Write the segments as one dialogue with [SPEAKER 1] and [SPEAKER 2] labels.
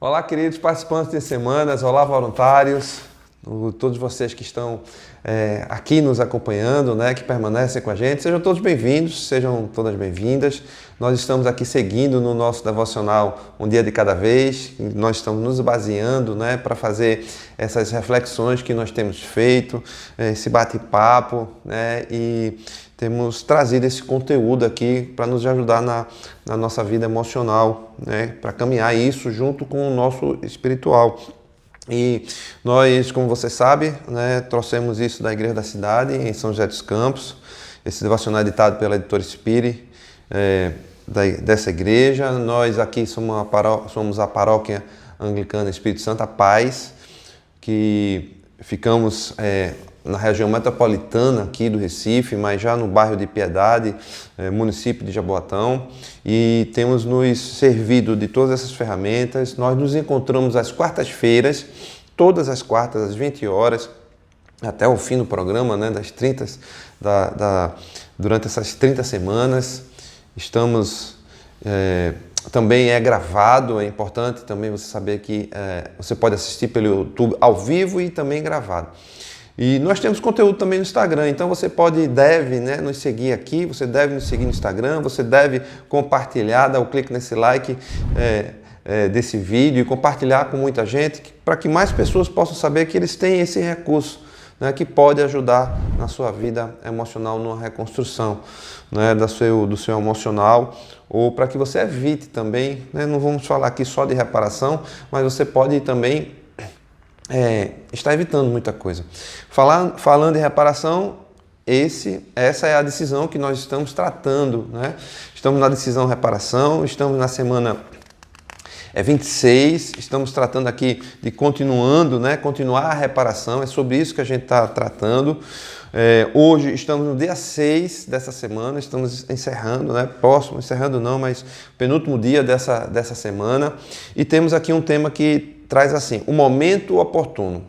[SPEAKER 1] Olá, queridos participantes de semanas, olá, voluntários, todos vocês que estão aqui nos acompanhando, né, que permanecem com a gente, sejam todos bem-vindos, sejam todas bem-vindas. Nós estamos aqui seguindo no nosso devocional Um Dia de Cada Vez, nós estamos nos baseando, né, para fazer essas reflexões que nós temos feito, esse bate-papo, né, e temos trazido esse conteúdo aqui para nos ajudar na nossa vida emocional, né, para caminhar isso junto com o nosso espiritual. E nós, como você sabe, né, trouxemos isso da Igreja da Cidade, em São José dos Campos. Esse devocional é editado pela editora Spire, dessa igreja. Nós aqui somos a paróquia anglicana Espírito Santo, a Paz, que ficamos na região metropolitana aqui do Recife, mas já no bairro de Piedade, município de Jaboatão, e temos nos servido de todas essas ferramentas. Nós nos encontramos às quartas-feiras, todas as quartas, às 20 horas, até o fim do programa, né, durante essas 30 semanas. Estamos... também é gravado, é importante também você saber que você pode assistir pelo YouTube ao vivo e também gravado. E nós temos conteúdo também no Instagram, então você deve, né, nos seguir aqui, você deve nos seguir no Instagram, você deve compartilhar, dar o clique nesse like desse vídeo e compartilhar com muita gente, para que mais pessoas possam saber que eles têm esse recurso, né, que pode ajudar na sua vida emocional, numa reconstrução, né, do seu emocional, ou para que você evite também, né, não vamos falar aqui só de reparação, mas você pode também estar evitando muita coisa. Falando em reparação, essa é a decisão que nós estamos tratando, né? Estamos na decisão reparação, estamos na semana 26, estamos tratando aqui de continuar a reparação, é sobre isso que a gente está tratando. Hoje estamos no dia 6 dessa semana, estamos encerrando, né? Encerrando não, mas penúltimo dia dessa semana, e temos aqui um tema que traz assim, o momento oportuno.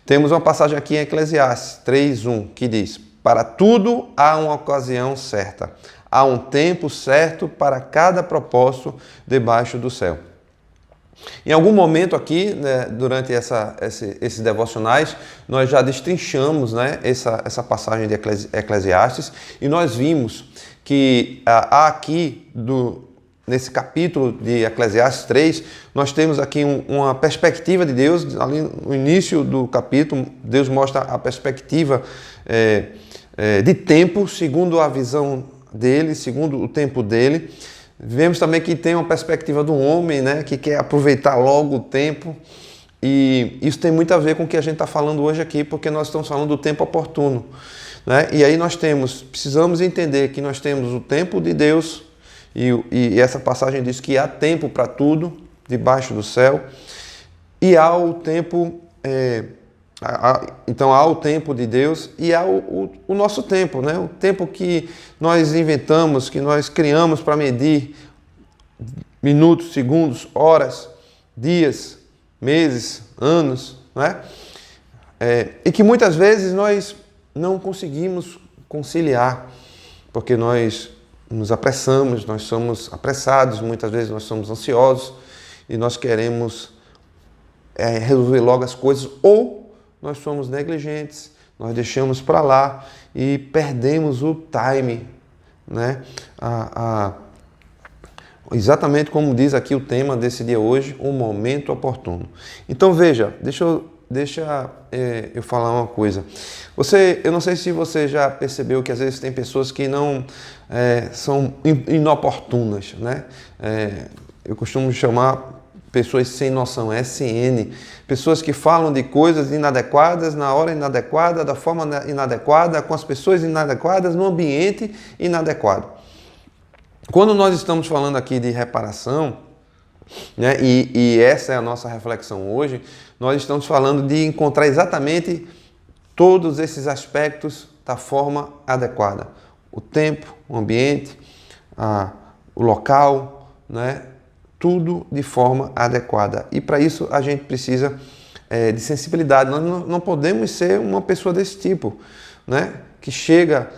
[SPEAKER 1] Temos uma passagem aqui em Eclesiastes 3:1 que diz: para tudo há uma ocasião certa, há um tempo certo para cada propósito debaixo do céu. Em algum momento aqui, né, durante esses devocionais, nós já destrinchamos, né, essa passagem de Eclesiastes, e nós vimos que há aqui, nesse capítulo de Eclesiastes 3, nós temos aqui uma perspectiva de Deus. Ali no início do capítulo, Deus mostra a perspectiva de tempo, segundo a visão dele, segundo o tempo dele. Vemos também que tem uma perspectiva do homem, né, que quer aproveitar logo o tempo, e isso tem muito a ver com o que a gente está falando hoje aqui, porque nós estamos falando do tempo oportuno, né? E aí precisamos entender que nós temos o tempo de Deus, e essa passagem diz que há tempo para tudo debaixo do céu, e há o tempo, então há o tempo de Deus e há o nosso tempo, né? O tempo que nós inventamos, que nós criamos para medir minutos, segundos, horas, dias, meses, anos, né? E que muitas vezes nós não conseguimos conciliar, porque nós nos apressamos, nós somos apressados, muitas vezes nós somos ansiosos e nós queremos resolver logo as coisas, ou nós somos negligentes, nós deixamos para lá e perdemos o time, né? Exatamente como diz aqui o tema desse dia hoje, o momento oportuno. Então veja, deixa eu falar uma coisa. Eu não sei se você já percebeu que às vezes tem pessoas que não são inoportunas, né? Eu costumo chamar pessoas sem noção, SN, pessoas que falam de coisas inadequadas, na hora inadequada, da forma inadequada, com as pessoas inadequadas, no ambiente inadequado. Quando nós estamos falando aqui de reparação, né, e essa é a nossa reflexão hoje, nós estamos falando de encontrar exatamente todos esses aspectos da forma adequada. O tempo, o ambiente, o local, né, tudo de forma adequada. E para isso a gente precisa de sensibilidade. Nós não podemos ser uma pessoa desse tipo, né, que chega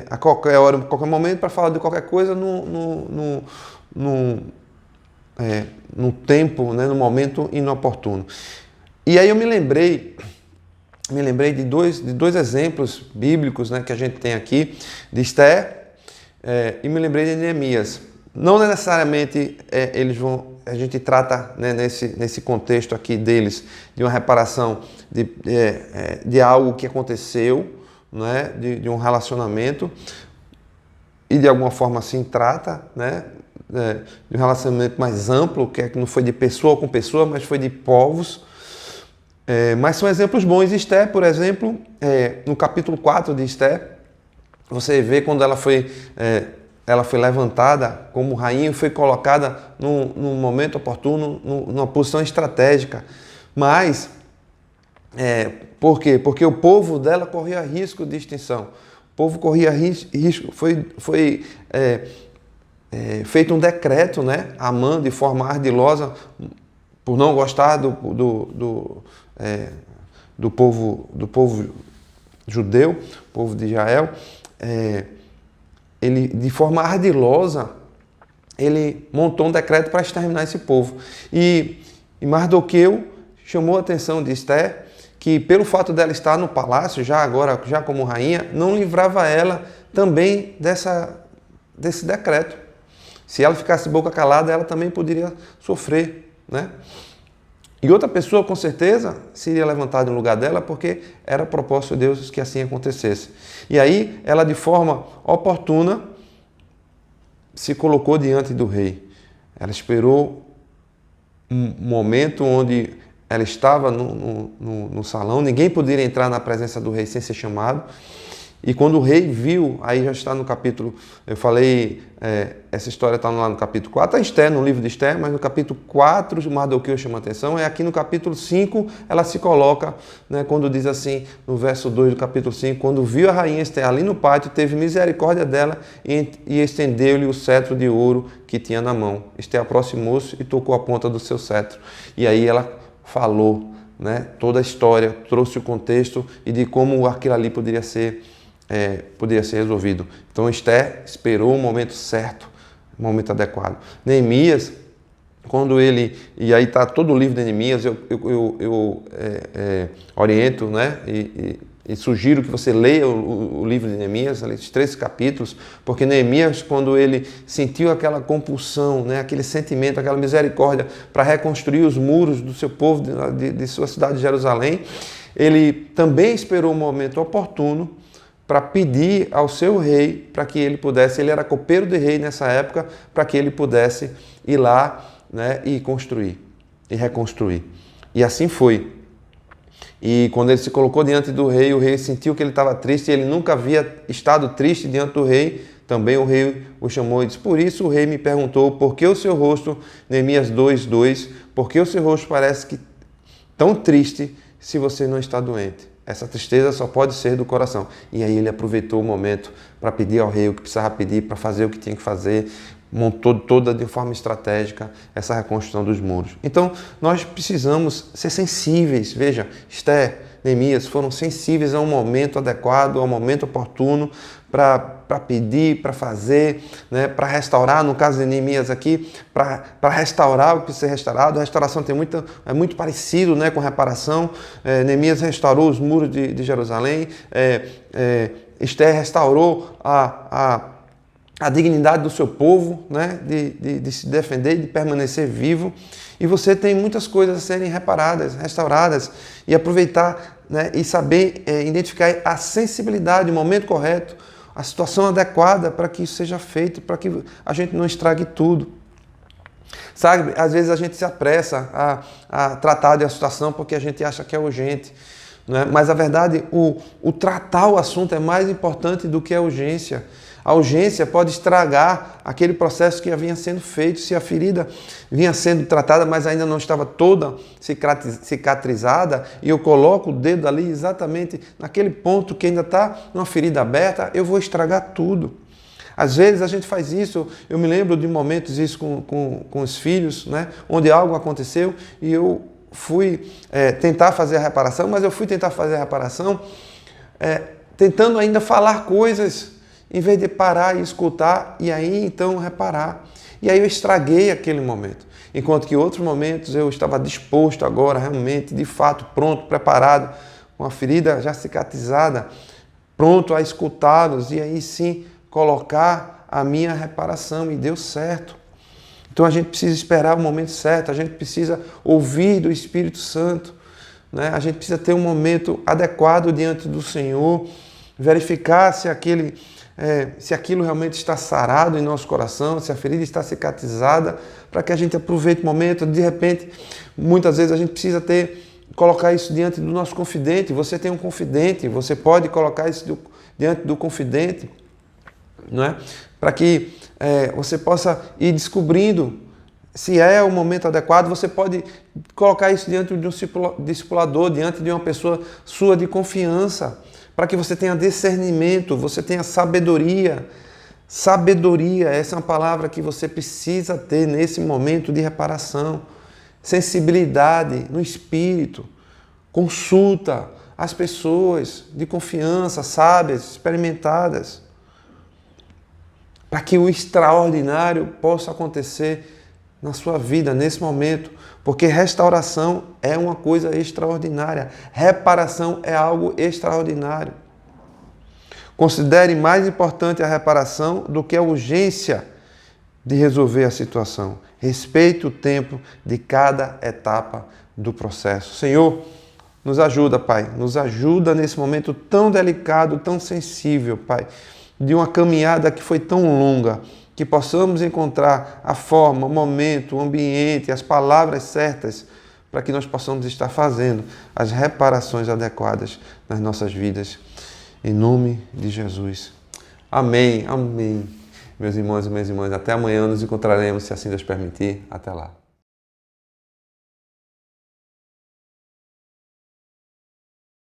[SPEAKER 1] a qualquer hora, a qualquer momento, para falar de qualquer coisa no tempo, né, no momento inoportuno. E aí eu me lembrei de dois exemplos bíblicos, né, que a gente tem aqui, de Esther, e me lembrei de Neemias. Não necessariamente a gente trata, né, nesse contexto aqui deles de uma reparação de algo que aconteceu, né, de um relacionamento, e de alguma forma assim trata, né, de um relacionamento mais amplo, que não foi de pessoa com pessoa, mas foi de povos. Mas são exemplos bons. Esther, por exemplo, no capítulo 4 de Esther, você vê quando ela foi levantada como rainha e foi colocada num momento oportuno, numa posição estratégica. Mas, por quê? Porque o povo dela corria risco de extinção. O povo corria risco, foi feito um decreto, né? Amã, de forma ardilosa, por não gostar do povo judeu, povo de Israel, ele, de forma ardilosa, ele montou um decreto para exterminar esse povo. E Mardoqueu chamou a atenção de Esther, que pelo fato dela estar no palácio, já como rainha, não livrava ela também desse decreto. Se ela ficasse boca calada, ela também poderia sofrer, né? E outra pessoa, com certeza, seria levantada no lugar dela, porque era propósito de Deus que assim acontecesse. E aí, ela, de forma oportuna, se colocou diante do rei. Ela esperou um momento onde ela estava no salão, ninguém poderia entrar na presença do rei sem ser chamado. E quando o rei viu, aí já está no capítulo, eu falei, essa história está lá no capítulo 4, a Esther, no livro de Esther, mas no capítulo 4, Mardoqueu chama a atenção, aqui no capítulo 5, ela se coloca, né, quando diz assim, no verso 2 do capítulo 5, quando viu a rainha Esther ali no pátio, teve misericórdia dela e estendeu-lhe o cetro de ouro que tinha na mão. Esther aproximou-se e tocou a ponta do seu cetro. E aí ela falou, né, toda a história, trouxe o contexto e de como aquilo ali poderia ser resolvido. Então Esther esperou o momento certo, o momento adequado. Neemias, quando ele... E aí está todo o livro de Neemias, eu oriento, né, e sugiro que você leia o livro de Neemias, os 13 capítulos, porque Neemias, quando ele sentiu aquela compulsão, né, aquele sentimento, aquela misericórdia para reconstruir os muros do seu povo, de sua cidade de Jerusalém, ele também esperou o momento oportuno para pedir ao seu rei, para que ele pudesse, ele era copeiro de rei nessa época, para que ele pudesse ir lá, né, e construir, e reconstruir. E assim foi. E quando ele se colocou diante do rei, o rei sentiu que ele estava triste, ele nunca havia estado triste diante do rei, também o rei o chamou e disse, por isso o rei me perguntou, por que o seu rosto, Neemias 2:2, por que o seu rosto parece que tão triste se você não está doente? Essa tristeza só pode ser do coração. E aí ele aproveitou o momento para pedir ao rei o que precisava pedir, para fazer o que tinha que fazer, montou toda de forma estratégica essa reconstrução dos muros. Então, nós precisamos ser sensíveis. Veja, Esther, Neemias foram sensíveis a um momento adequado, a um momento oportuno, para pedir, para fazer, né, para restaurar, no caso de Neemias aqui, para restaurar o que precisa ser restaurado. A restauração é muito parecido, né, com reparação. Neemias restaurou os muros de Jerusalém, Esther restaurou a dignidade do seu povo, né, de se defender, de permanecer vivo. E você tem muitas coisas a serem reparadas, restauradas, e aproveitar, né, e saber identificar a sensibilidade, o momento correto, a situação adequada para que isso seja feito, para que a gente não estrague tudo. Sabe, às vezes a gente se apressa a tratar de uma situação porque a gente acha que é urgente, né? Mas a verdade, o tratar o assunto é mais importante do que a urgência. A urgência pode estragar aquele processo que vinha sendo feito, se a ferida vinha sendo tratada, mas ainda não estava toda cicatrizada, e eu coloco o dedo ali exatamente naquele ponto que ainda está numa ferida aberta, eu vou estragar tudo. Às vezes a gente faz isso, eu me lembro de momentos isso com os filhos, né, onde algo aconteceu e eu fui tentar fazer a reparação, mas eu fui tentar fazer a reparação tentando ainda falar coisas em vez de parar e escutar e aí então reparar. E aí eu estraguei aquele momento. Enquanto que em outros momentos eu estava disposto agora, realmente, de fato, pronto, preparado, com a ferida já cicatrizada, pronto a escutá-los e aí sim colocar a minha reparação, e deu certo. Então a gente precisa esperar o momento certo, a gente precisa ouvir do Espírito Santo, né? A gente precisa ter um momento adequado diante do Senhor, verificar se aquilo realmente está sarado em nosso coração, se a ferida está cicatrizada, para que a gente aproveite o momento. De repente, muitas vezes a gente precisa colocar isso diante do nosso confidente. Você tem um confidente, você pode colocar isso diante do confidente, não é? Para que você possa ir descobrindo se é o momento adequado. Você pode colocar isso diante de um discipulador, diante de uma pessoa sua de confiança, para que você tenha discernimento, você tenha sabedoria. Sabedoria, essa é uma palavra que você precisa ter nesse momento de reparação. Sensibilidade no espírito. Consulta as pessoas de confiança, sábias, experimentadas, para que o extraordinário possa acontecer na sua vida, nesse momento, porque restauração é uma coisa extraordinária, reparação é algo extraordinário. Considere mais importante a reparação do que a urgência de resolver a situação. Respeite o tempo de cada etapa do processo. Senhor, nos ajuda, Pai, nos ajuda nesse momento tão delicado, tão sensível, Pai, de uma caminhada que foi tão longa, que possamos encontrar a forma, o momento, o ambiente, as palavras certas para que nós possamos estar fazendo as reparações adequadas nas nossas vidas. Em nome de Jesus. Amém, amém. Meus irmãos e minhas irmãs, até amanhã nos encontraremos, se assim Deus permitir. Até lá.